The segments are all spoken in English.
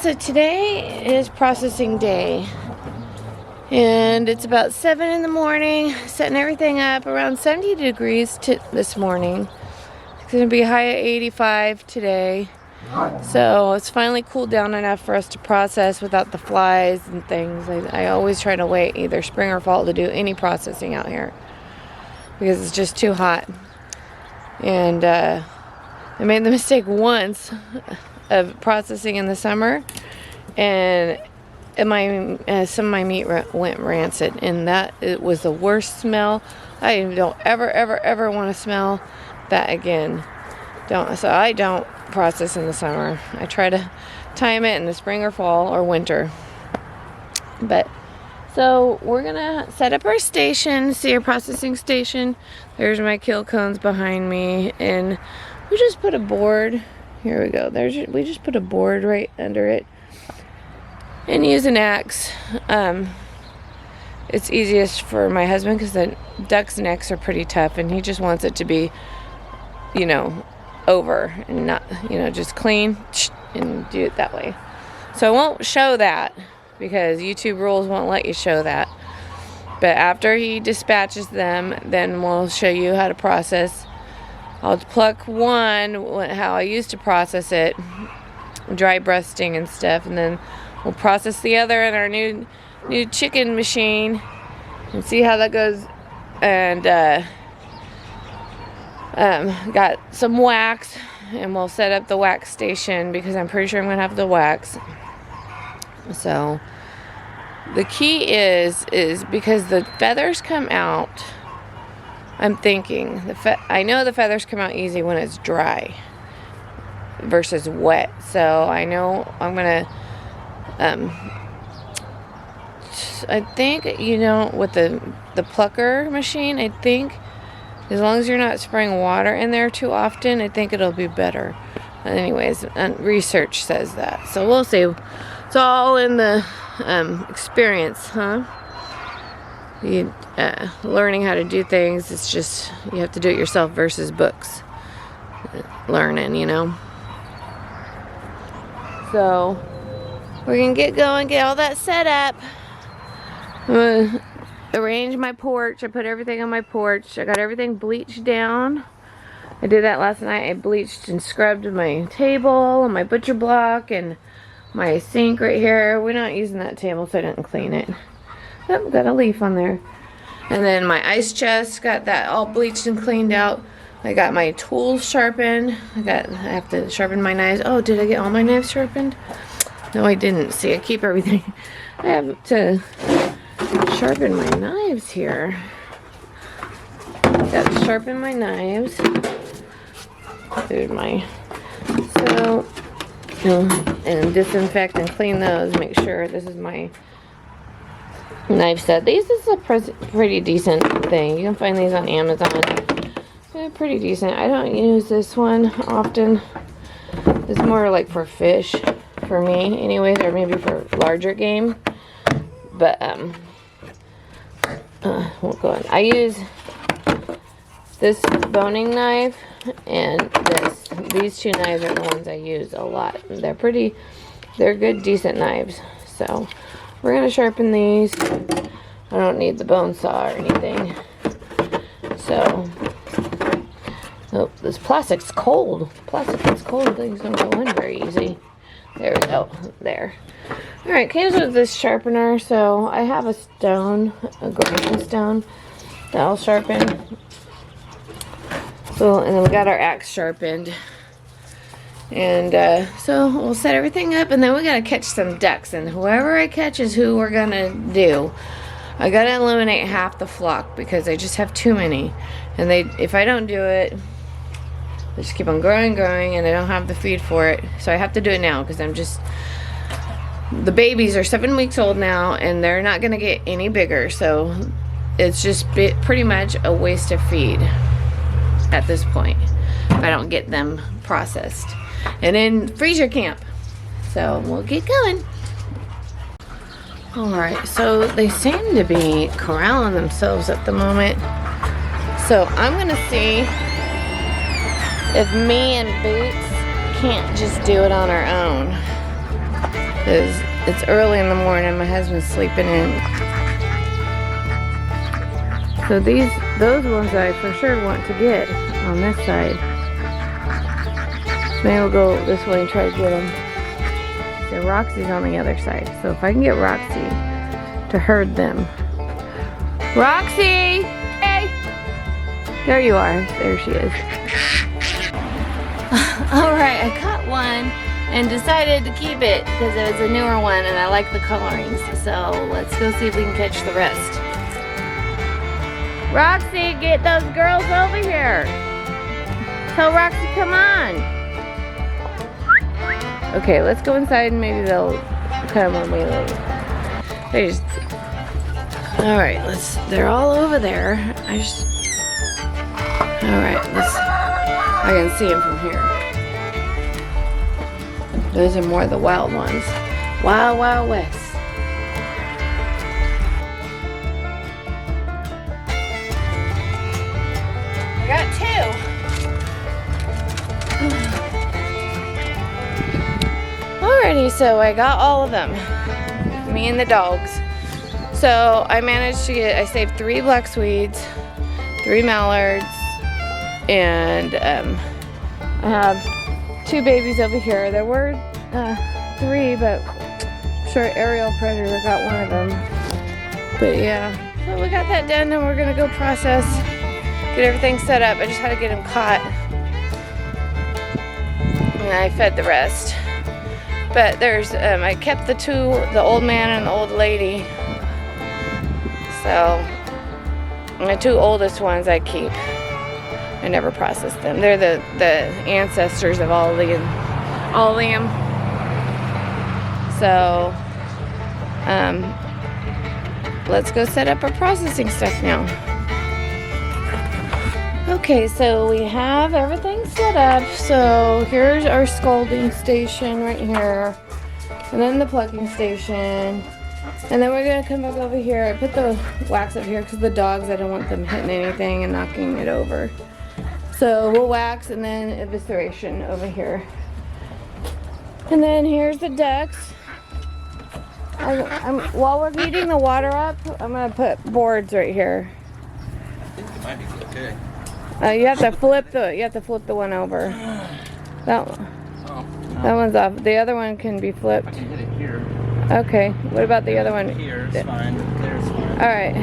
so today is processing day. And it's about 7 in the morning, setting everything up around 70 degrees this morning. It's going to be high at 85 today. So it's finally cooled down enough for us to process without the flies and things. I always try to wait either spring or fall to do any processing out here because it's just too hot. And I made the mistake once of processing in the summer, and some of my meat went rancid, and it was the worst smell. I don't ever want to smell that again. So I don't process in the summer. I try to time it in the spring or fall or winter. But so we're gonna set up our station, see our processing station. There's my kill cones behind me, and we just put a board. Here we go. We just put a board right under it. And use an axe. It's easiest for my husband because the duck's necks are pretty tough, and he just wants it to be, over and not, just clean and do it that way. So I won't show that because YouTube rules won't let you show that. But after he dispatches them, then we'll show you how to process. I'll pluck one, how I used to process it, dry breasting and stuff, and then we'll process the other in our new chicken machine and see how that goes. And got some wax, and we'll set up the wax station because I'm pretty sure I'm gonna have the wax. So the key is because the feathers come out. I'm thinking I know the feathers come out easy when it's dry versus wet. So I know I'm gonna. I think, with the plucker machine, I think as long as you're not spraying water in there too often, I think it'll be better. Anyways, research says that. So we'll see. It's all in the experience, huh? Learning how to do things, it's just, you have to do it yourself versus books. Learning, So we're gonna get going, get all that set up. I'm gonna arrange my porch. I put everything on my porch. I got everything bleached down. I did that last night. I bleached and scrubbed my table and my butcher block and my sink right here. We're not using that table, so I didn't clean it. Oh, got a leaf on there. And then my ice chest, got that all bleached and cleaned out. I got my tools sharpened. I have to sharpen my knives. Oh, did I get all my knives sharpened? No, I didn't. See, I keep everything. I have to sharpen my knives here. Got to sharpen my knives. And disinfect and clean those. Make sure this is my knife set. This is a pretty decent thing. You can find these on Amazon. They're pretty decent. I don't use this one often. It's more like for fish, for me anyways, or maybe for larger game. But won't go in. I use this boning knife and these two knives are the ones I use a lot. They're good, decent knives. So we're gonna sharpen these. I don't need the bone saw or anything. So, oh, this plastic's cold. Plastic is cold. Things don't go in very easy. There we go. There. All right, comes with this sharpener. So I have a grinding stone that I'll sharpen. So, and then we got our axe sharpened. And so we'll set everything up, and then we gotta catch some ducks, and whoever I catch is who we're gonna do. I gotta eliminate half the flock because I just have too many, and if I don't do it, they just keep on growing, and I don't have the feed for it. So I have to do it now because the babies are 7 weeks old now, and they're not gonna get any bigger. So it's just pretty much a waste of feed at this point if I don't get them processed and in freezer camp. So we'll get going. Alright, so they seem to be corralling themselves at the moment. So I'm gonna see if me and Boots can't just do it on our own. because it's early in the morning. My husband's sleeping in. So those ones I for sure want to get on this side. So maybe we'll go this way and try to get them. So Roxy's on the other side. So if I can get Roxy to herd them. Roxy! Hey! There you are. There she is. Alright, I caught one and decided to keep it because it was a newer one and I like the colorings. So let's go see if we can catch the rest. Roxy, get those girls over here. Tell Roxy, come on. Okay, let's go inside and maybe they'll come when we leave. Alright, they're all over there. Alright, I can see them from here. Those are more the wild ones. Wild, Wild West. I got two. Alrighty, so I got all of them. Me and the dogs. So I managed to I saved 3 black Swedes, 3 mallards, and I have 2 babies over here. There were 3, but I'm sure aerial predator got one of them. But yeah, so we got that done and we're gonna go process, get everything set up. I just had to get them caught. And I fed the rest. But there's, I kept the old man and the old lady. So, my 2 oldest ones I keep. I never process them. They're the ancestors of all of them. So, let's go set up our processing stuff now. Okay, so we have everything set up. So here's our scalding station right here, and then the plucking station. And then we're gonna come back over here. I put the wax up here because the dogs, I don't want them hitting anything and knocking it over. So we'll wax and then evisceration over here. And then here's the ducks. While we're heating the water up, I'm gonna put boards right here. I think it might be okay. You have to flip the one over. That one's off. The other one can be flipped. I can hit it here. Okay. What about the other one? Here, it's fine. There's fine. All right.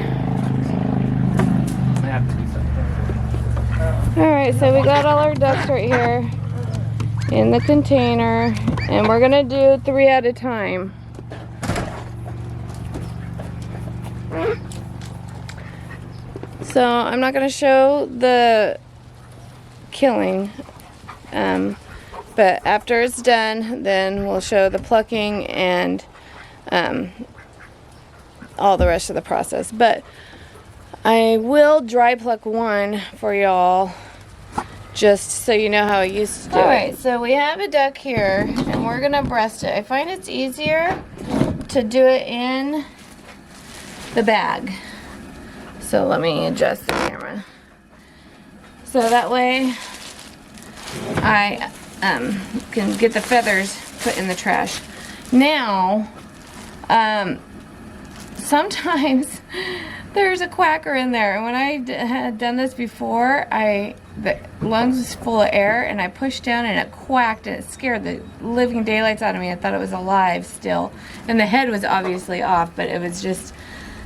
I have to do something. All right. So we got all our ducks right here in the container, and we're gonna do 3 at a time. So I'm not going to show the killing, but after it's done, then we'll show the plucking and all the rest of the process. But I will dry pluck one for y'all, just so you know how I used to do it. Alright, so we have a duck here, and we're going to breast it. I find it's easier to do it in the bag. So let me adjust the camera. So that way I can get the feathers put in the trash. Now, sometimes there's a quacker in there. And when I had done this before, the lungs was full of air and I pushed down and it quacked and it scared the living daylights out of me. I thought it was alive still. And the head was obviously off, but it was just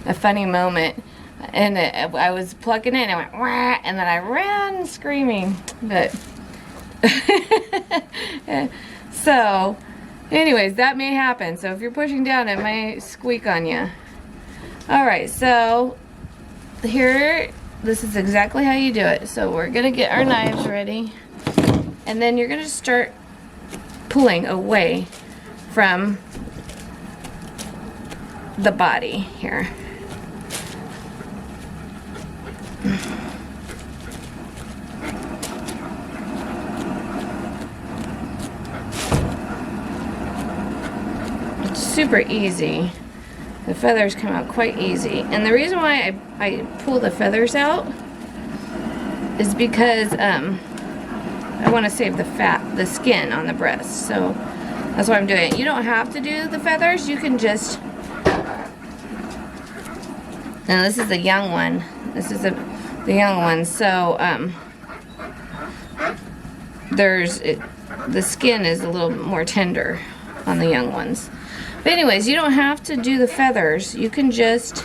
a funny moment. And I was plucking it and I went, wah, and then I ran screaming. But so anyways, that may happen. So if you're pushing down, it might squeak on you. Alright, so here, this is exactly how you do it. So we're gonna get our knives ready, and then you're gonna start pulling away from the body here. It's super easy. The feathers come out quite easy. And the reason why I pull the feathers out is because I want to save the fat, the skin on the breast. So That's why I'm doing it. You don't have to do the feathers. You can just... Now this is the young one. This is the young one. So the skin is a little more tender on the young ones. But anyways, you don't have to do the feathers. You can just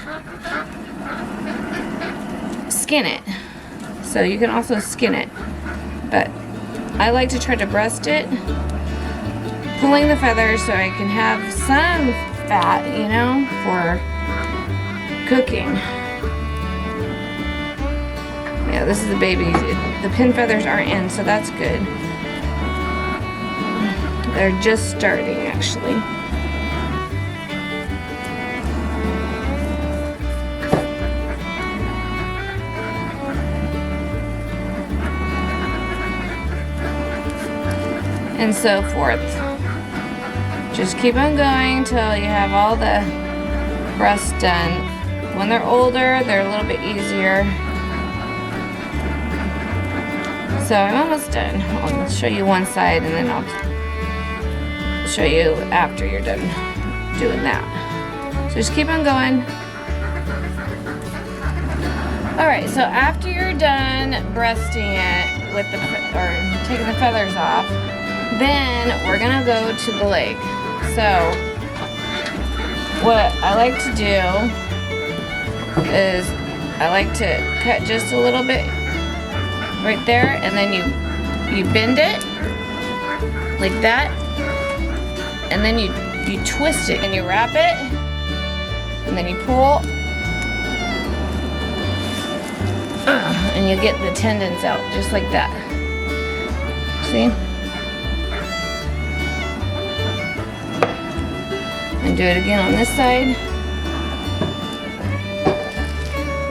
skin it. So you can also skin it. But I like to try to breast it, pulling the feathers so I can have some fat, you know, for cooking. Yeah, this is the baby. The pin feathers aren't in, so that's good. They're just starting, actually. And so forth. Just keep on going until you have all the breasts done. When they're older, they're a little bit easier. So I'm almost done. I'll show you one side and then I'll show you after you're done doing that. So just keep on going. Alright, so after you're done breasting it with or taking the feathers off, then we're gonna go to the leg. So what I like to do is I like to cut just a little bit right there, and then you bend it like that, and then you twist it and you wrap it, and then you pull, and you get the tendons out just like that. See? And do it again on this side,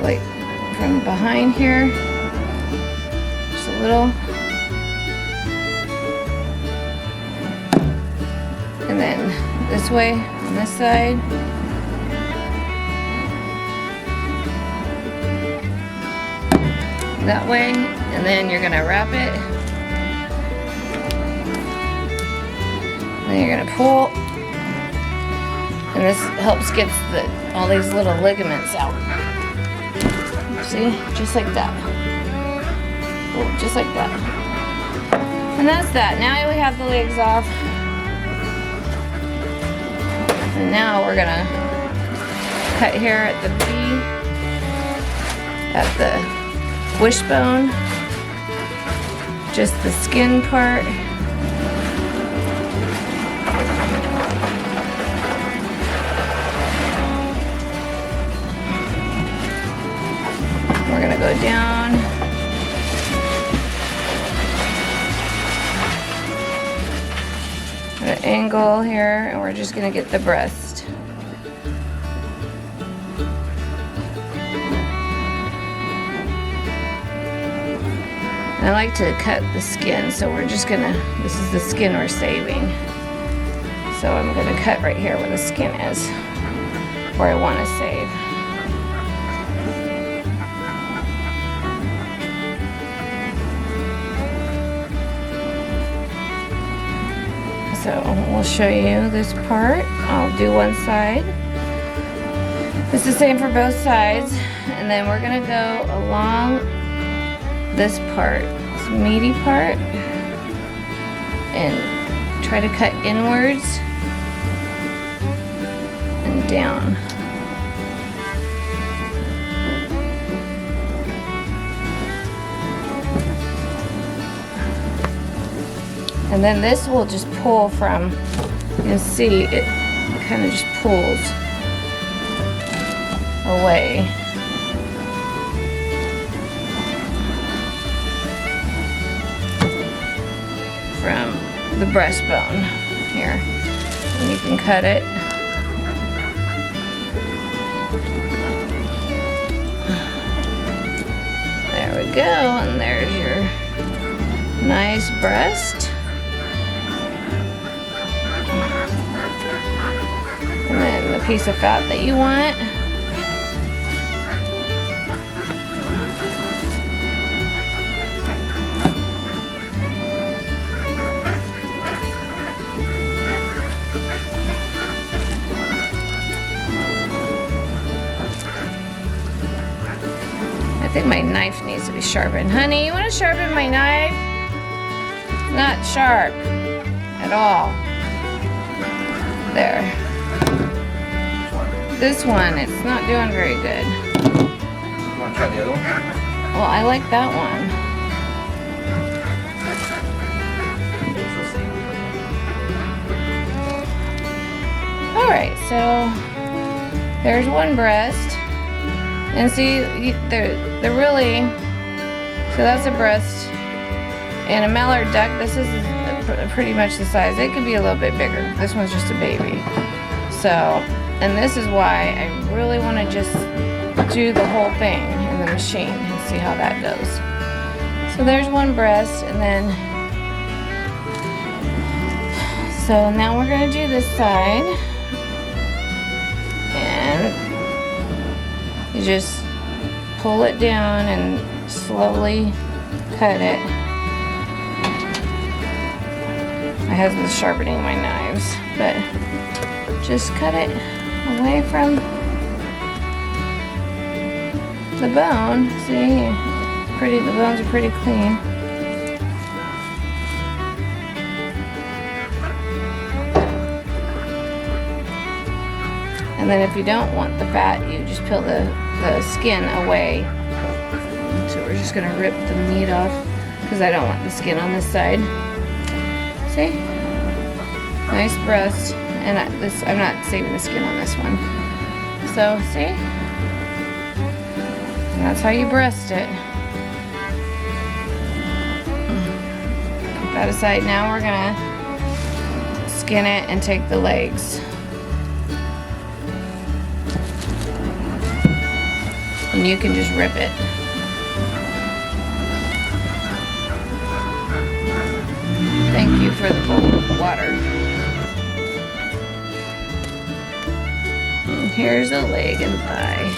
like from behind here, just a little, and then this way on this side, that way, and then you're gonna wrap it, and then you're gonna pull. And this helps get all these little ligaments out. See? Just like that. Oh, just like that. And that's that. Now we have the legs off. And now we're gonna cut here at the V, at the wishbone. Just the skin part. We're gonna go down. At an angle here, and we're just gonna get the breast. And I like to cut the skin, so we're just gonna, this is the skin we're saving. So I'm gonna cut right here where the skin is, where I wanna save. So we'll show you this part. I'll do one side. It's the same for both sides. And then we're gonna go along this part, this meaty part, and try to cut inwards and down. And then this will just pull from, you can see it kind of just pulls away. From the breastbone here. And you can cut it. There we go, and there's your nice breast. And then the piece of fat that you want. think my knife needs to be sharpened. Honey, you want to sharpen my knife? It's not sharp at all. There. This one, it's not doing very good. You want to try the other one? Well, I like that one. Alright, so there's one breast. And see, they're really, so that's a breast. And a mallard duck, this is pretty much the size. It could be a little bit bigger. This one's just a baby. So, and this is why I really want to just do the whole thing in the machine and see how that goes. So there's one breast, and then, so now we're going to do this side. And you just pull it down and slowly cut it. My husband's sharpening my knives, but just cut it away from the bone. See, the bones are pretty clean. And then if you don't want the fat, you just peel the skin away. So we're just gonna rip the meat off because I don't want the skin on this side. See? Nice breast. And I'm not saving the skin on this one. So, see? And that's how you breast it. Put that aside. Now we're gonna skin it and take the legs. And you can just rip it. Thank you for the bowl of water. And here's a leg and thigh.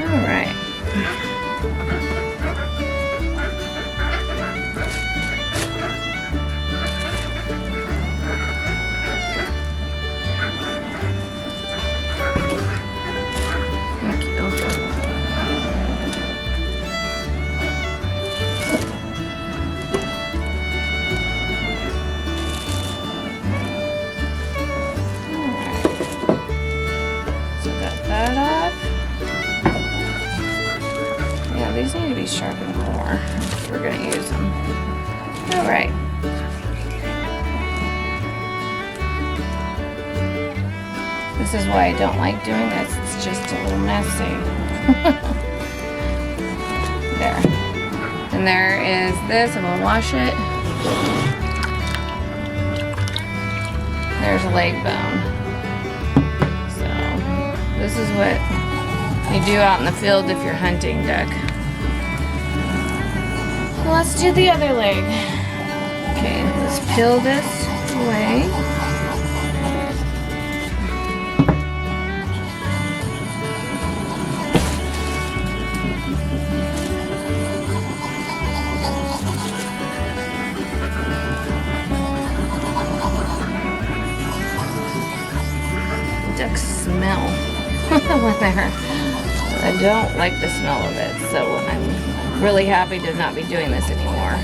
All right. These need to be sharpened more if we're going to use them. Alright. This is why I don't like doing this. It's just a little messy. There. And there is this. I'm going to wash it. There's a leg bone. So, this is what you do out in the field if you're hunting duck. Let's do the other leg. Okay, let's peel this away. Ducks smell when they're, I don't like the smell of it, so I'm really happy to not be doing this anymore.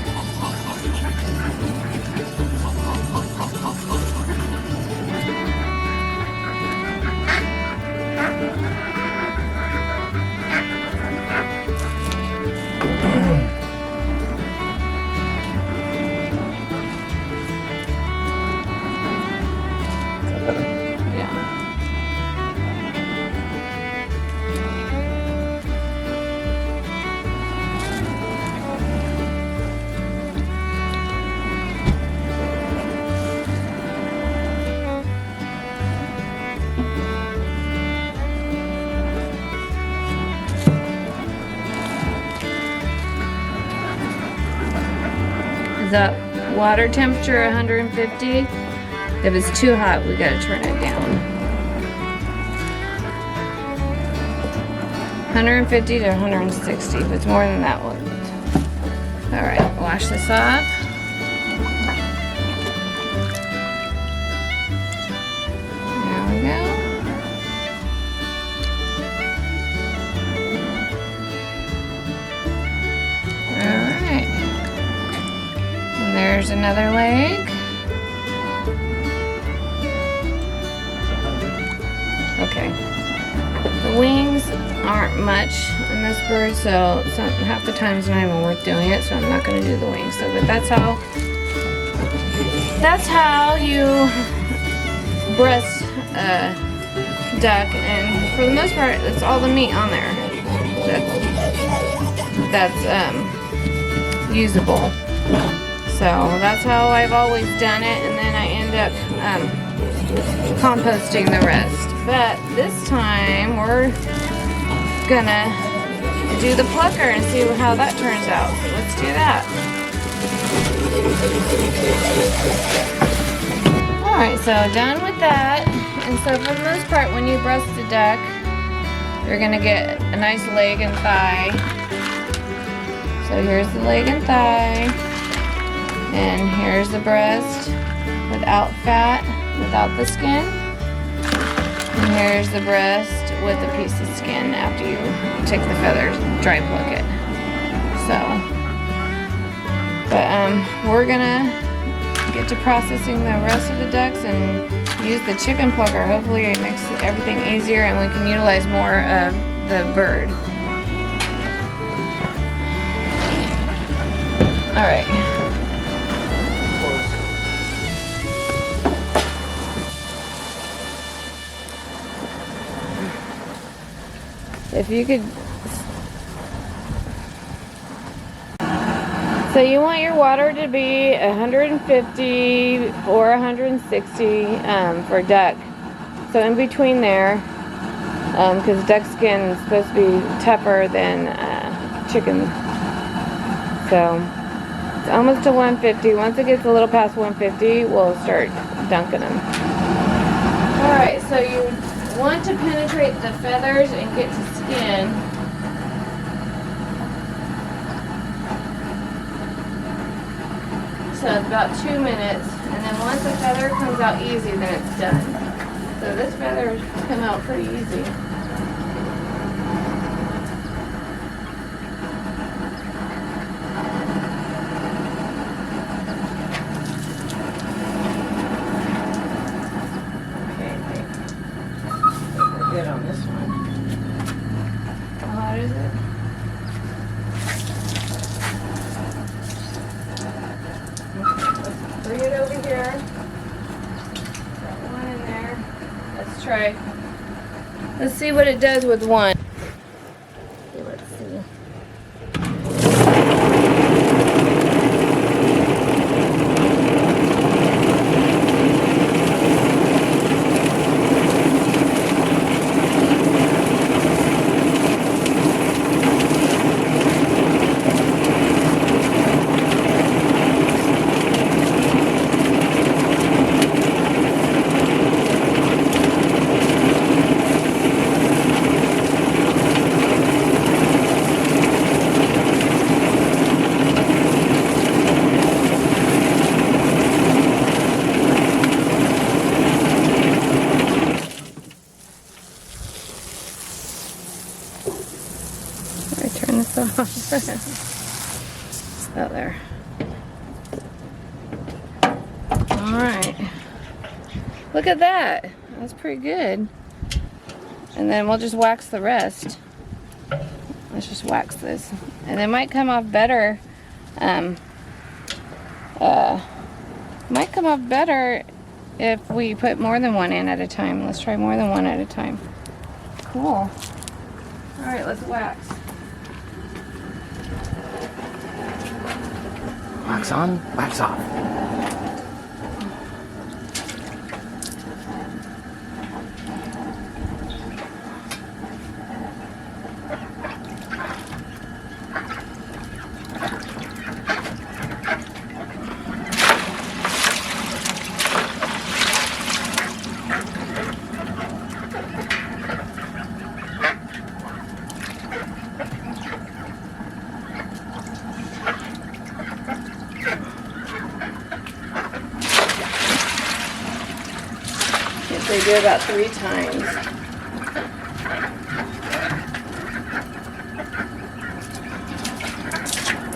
The water temperature 150. If it's too hot, we gotta turn it down. 150 to 160. If it's more than that, we'll. All right, wash this off. There we go. Here's another leg. Okay. The wings aren't much in this bird, so half the time it's not even worth doing it, so I'm not going to do the wings. So, but that's how you breast a duck, and for the most part, it's all the meat on there that's usable. So that's how I've always done it, and then I end up composting the rest. But this time we're gonna do the plucker and see how that turns out. So let's do that. Alright, so done with that. And so for the most part, when you breast a duck, you're gonna get a nice leg and thigh. So here's the leg and thigh. And here's the breast without fat, without the skin. And here's the breast with a piece of skin after you take the feathers, dry pluck it. So, but we're gonna get to processing the rest of the ducks and use the chicken plucker. Hopefully it makes everything easier and we can utilize more of the bird. All right. If you could, so you want your water to be 150 or 160 for duck. So in between there, because duck skin is supposed to be tougher than chicken. So it's almost to 150. Once it gets a little past 150, we'll start dunking them. All right, so you want to penetrate the feathers and get to skin. So it's about 2 minutes, and then once the feather comes out easy, then it's done. So this feather come out pretty easy. Good on this one. How hot is it? Let's bring it over here. Got one in there. Let's try. Let's see what it does with one. Let's see. Turn this off. Oh, there. Alright. Look at that. That's pretty good. And then we'll just wax the rest. Let's just wax this. And it might come off better. Might come off better if we put more than one in at a time. Let's try more than one at a time. Cool. Alright, let's wax. Wax on, wax off. They do about 3 times.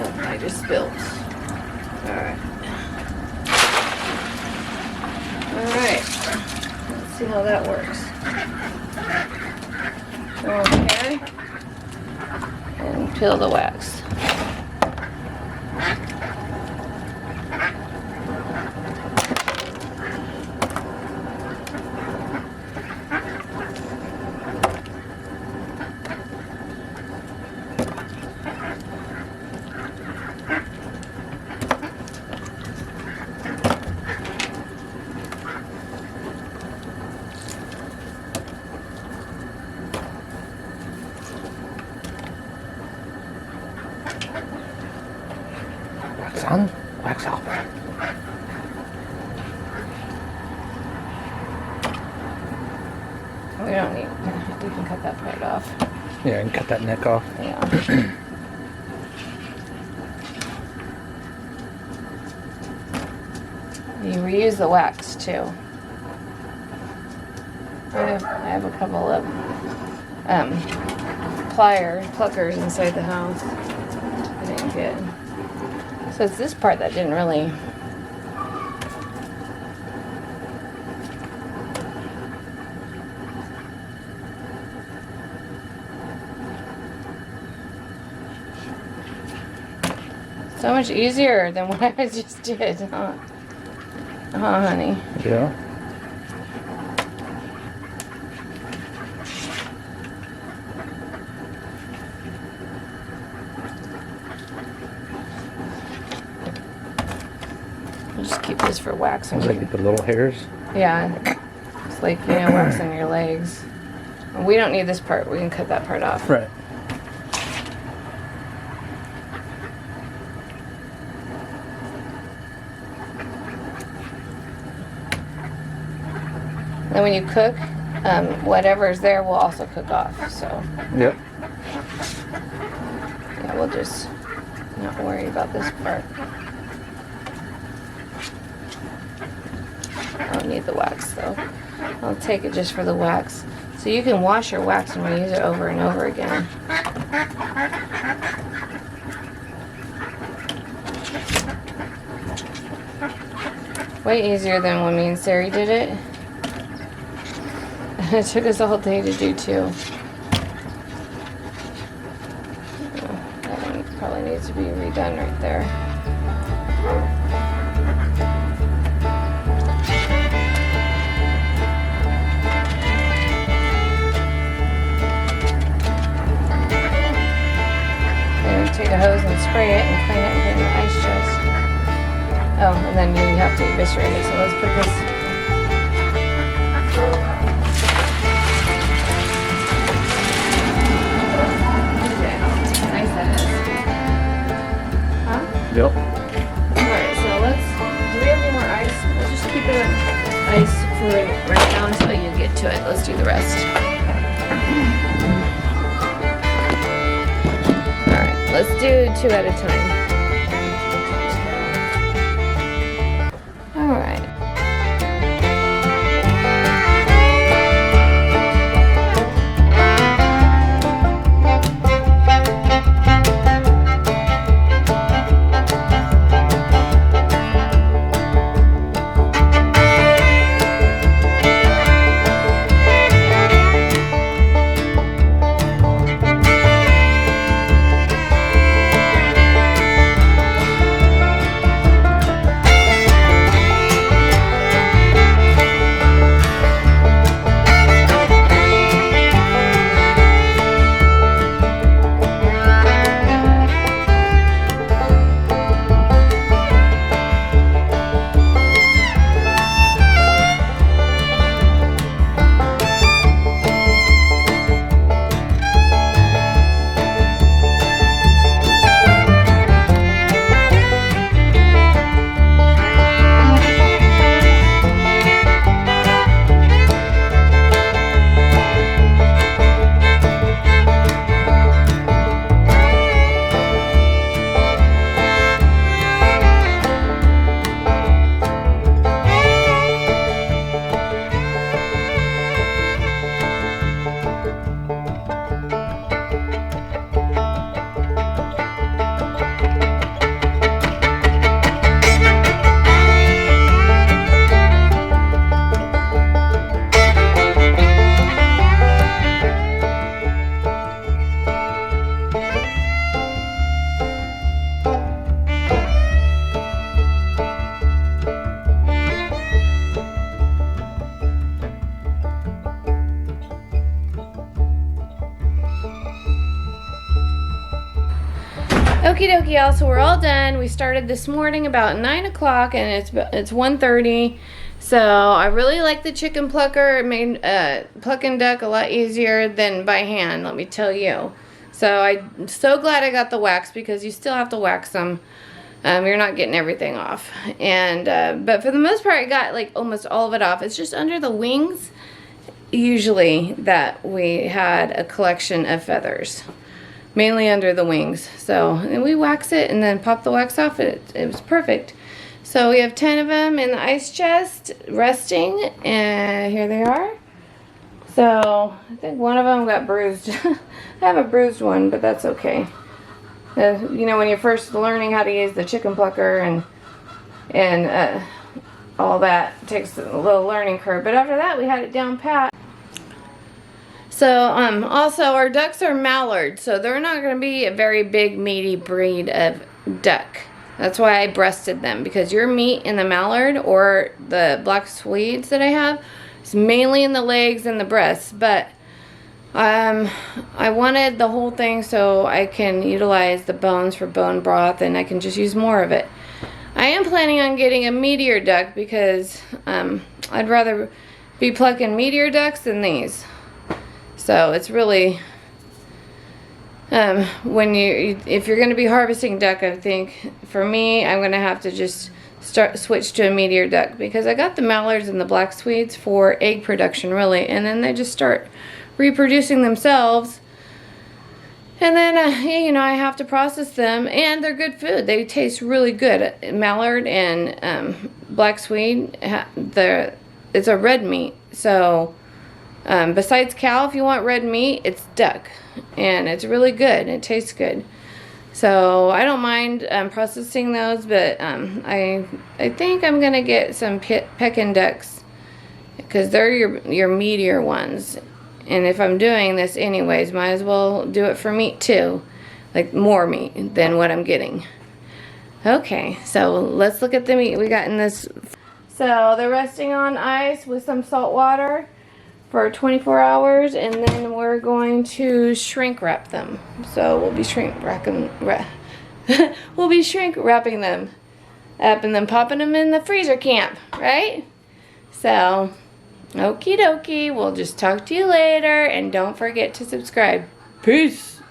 Oh, I just spilled. Alright. hair and peel the wax. Wax on, wax off. We don't need, we can cut that part off. Yeah, and cut that neck off. Yeah. You reuse the wax too. I have a couple of pluckers inside the house. I didn't get. So it's this part that didn't really. So much easier than what I just did, huh? Huh, honey? Yeah. I'll just keep this for waxing. Sounds like the little hairs. Yeah. It's like, you know, waxing your legs. We don't need this part. We can cut that part off. Right. Then when you cook, whatever's there will also cook off. So Yep. yeah, we'll just not worry about this part. I don't need the wax though. I'll take it just for the wax. So you can wash your wax and reuse it over and over again. Way easier than when me and Sari did it. It took us a whole day to do too. That one probably needs to be redone right there. And take a hose and spray it and clean it and put it in the ice chest. Oh, and then you have to eviscerate it. So let's put this. Yep. Alright, so do we have any more ice? We'll just keep it on ice for right now until you get to it. Let's do the rest. Alright, let's do 2 at a time. Alright. Okie dokie, y'all. So we're all done. We started this morning about 9 o'clock, and it's 1:30. So I really like the chicken plucker. It made plucking duck a lot easier than by hand, let me tell you. So I'm so glad I got the wax, because you still have to wax them. You're not getting everything off. And but for the most part, I got like almost all of it off. It's just under the wings, usually, that we had a collection of feathers. Mainly under the wings. So and we wax it and then pop the wax off. It was perfect. So we have 10 of them in the ice chest resting, and here they are. So I think one of them got bruised. I have a bruised one, but that's okay. You know, when you're first learning how to use the chicken plucker and all that, it takes a little learning curve. But after that, we had it down pat. So, also our ducks are mallards, so they're not going to be a very big, meaty breed of duck. That's why I breasted them, because your meat in the mallard or the black Swedes that I have is mainly in the legs and the breasts, but I wanted the whole thing so I can utilize the bones for bone broth, and I can just use more of it. I am planning on getting a meteor duck, because I'd rather be plucking meteor ducks than these. So it's really, if you're going to be harvesting duck, I think for me, I'm going to have to just switch to a meteor duck, because I got the mallards and the black Swedes for egg production, really, and then they just start reproducing themselves, and then you know, I have to process them, and they're good food. They taste really good. Mallard and black Swede, it's a red meat, so. Besides cow, if you want red meat, it's duck, and it's really good. It tastes good, so I don't mind processing those. But I think I'm gonna get some Peking ducks, because they're your meatier ones. And if I'm doing this anyways, might as well do it for meat too, like more meat than what I'm getting. Okay, so let's look at the meat we got in this. So they're resting on ice with some salt water for 24 hours, and then we're going to shrink wrap them. So we'll be shrink wrapping them up and then popping them in the freezer camp, right? So, okie dokie, we'll just talk to you later, and don't forget to subscribe. Peace.